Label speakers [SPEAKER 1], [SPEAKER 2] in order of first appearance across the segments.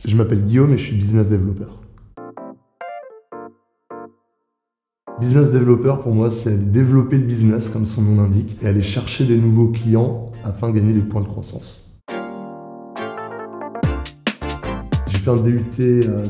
[SPEAKER 1] Je m'appelle Guillaume et je suis business developer. Business developer, pour moi, c'est développer le business, comme son nom l'indique, et aller chercher des nouveaux clients afin de gagner des points de croissance. J'ai fait un DUT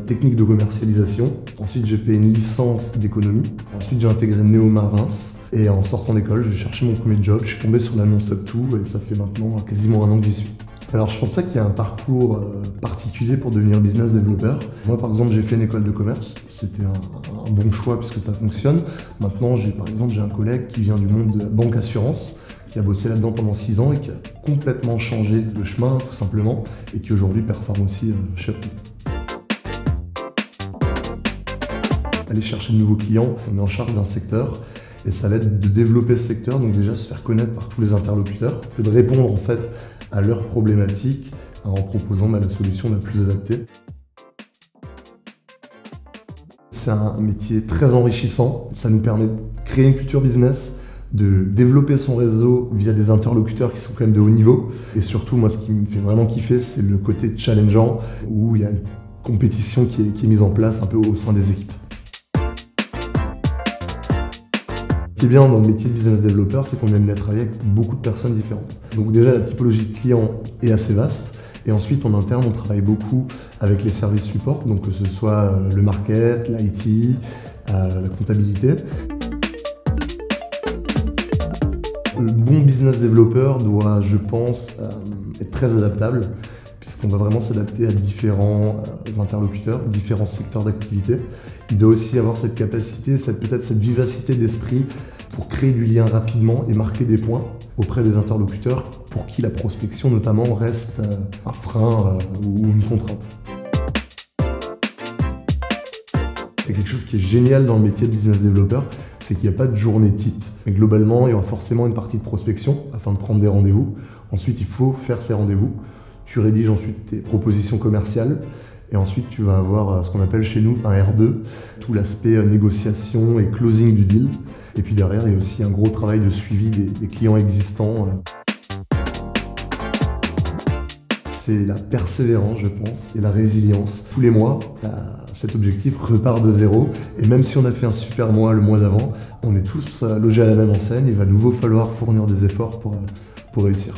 [SPEAKER 1] technique de commercialisation. Ensuite, j'ai fait une licence d'économie. Ensuite, j'ai intégré Neoma Reims. Et en sortant d'école, j'ai cherché mon premier job. Je suis tombé sur l'annonce Up2 et ça fait maintenant quasiment un an que j'y suis. Alors, je pense pas qu'il y ait un parcours particulier pour devenir business developer. Moi, par exemple, j'ai fait une école de commerce. C'était un bon choix puisque ça fonctionne. Maintenant, par exemple, j'ai un collègue qui vient du monde de la banque assurance, qui a bossé là-dedans pendant 6 ans et qui a complètement changé de chemin, tout simplement, et qui aujourd'hui performe aussi chez Up2. Aller chercher de nouveaux clients, on est en charge d'un secteur et ça l'aide de développer ce secteur, donc déjà se faire connaître par tous les interlocuteurs, et de répondre en fait à leurs problématiques en proposant la solution la plus adaptée. C'est un métier très enrichissant, ça nous permet de créer une culture business, de développer son réseau via des interlocuteurs qui sont quand même de haut niveau, et surtout moi ce qui me fait vraiment kiffer c'est le côté challengeant où il y a une compétition qui est mise en place un peu au sein des équipes. Ce qui est bien dans le métier de business developer, c'est qu'on aime travailler avec beaucoup de personnes différentes. Donc déjà, la typologie de clients est assez vaste. Et ensuite, en interne, on travaille beaucoup avec les services support, donc que ce soit le market, l'IT, la comptabilité. Le bon business developer doit, je pense, être très adaptable, puisqu'on va vraiment s'adapter à différents interlocuteurs, différents secteurs d'activité. Il doit aussi avoir cette capacité, peut-être cette vivacité d'esprit pour créer du lien rapidement et marquer des points auprès des interlocuteurs pour qui la prospection notamment reste un frein ou une contrainte. C'est quelque chose qui est génial dans le métier de business developer, c'est qu'il n'y a pas de journée type. Mais globalement, il y aura forcément une partie de prospection afin de prendre des rendez-vous. Ensuite, il faut faire ces rendez-vous. Tu rédiges ensuite tes propositions commerciales. Et ensuite, tu vas avoir ce qu'on appelle chez nous un R2, tout l'aspect négociation et closing du deal. Et puis derrière, il y a aussi un gros travail de suivi des clients existants. C'est la persévérance, je pense, et la résilience. Tous les mois, cet objectif repart de zéro. Et même si on a fait un super mois le mois d'avant, on est tous logés à la même enseigne. Il va de nouveau falloir fournir des efforts pour réussir.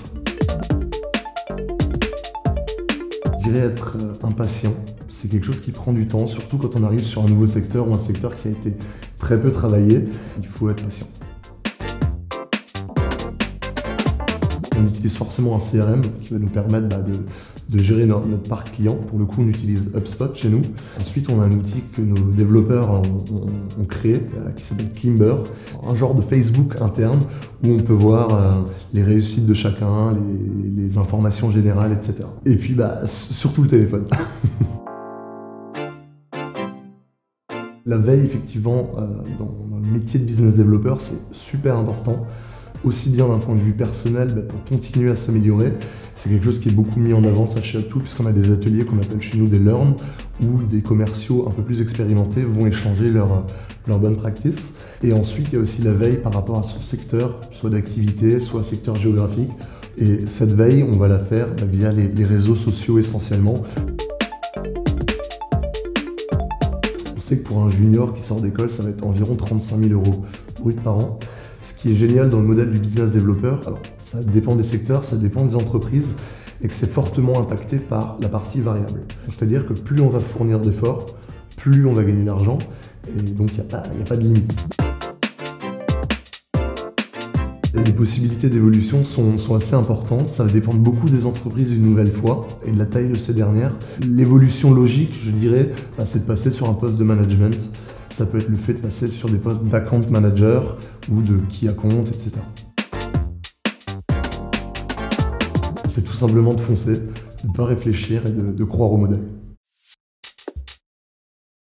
[SPEAKER 1] Je dirais être impatient, c'est quelque chose qui prend du temps, surtout quand on arrive sur un nouveau secteur ou un secteur qui a été très peu travaillé, il faut être patient. On utilise forcément un CRM qui va nous permettre de gérer notre parc client. Pour le coup, on utilise HubSpot chez nous. Ensuite, on a un outil que nos développeurs ont créé qui s'appelle Climber, un genre de Facebook interne où on peut voir les réussites de chacun, les informations générales, etc. Et puis, surtout le téléphone. La veille, effectivement, dans le métier de business developer, c'est super important. Aussi bien d'un point de vue personnel, pour continuer à s'améliorer. C'est quelque chose qui est beaucoup mis en avant chez Up2, puisqu'on a des ateliers qu'on appelle chez nous des Learn, où des commerciaux un peu plus expérimentés vont échanger leurs bonnes practices. Et ensuite, il y a aussi la veille par rapport à son secteur, soit d'activité, soit secteur géographique. Et cette veille, on va la faire via les réseaux sociaux essentiellement. On sait que pour un junior qui sort d'école, ça va être environ 35 000 € brut par an. Ce qui est génial dans le modèle du business developer, alors ça dépend des secteurs, ça dépend des entreprises, et que c'est fortement impacté par la partie variable. C'est-à-dire que plus on va fournir d'efforts, plus on va gagner d'argent, et donc il n'y a pas de limite. Les possibilités d'évolution sont assez importantes, ça va dépendre beaucoup des entreprises une nouvelle fois, et de la taille de ces dernières. L'évolution logique, je dirais, c'est de passer sur un poste de management. Ça peut être le fait de passer sur des postes d'account manager ou de key account, etc. C'est tout simplement de foncer, de ne pas réfléchir et de croire au modèle.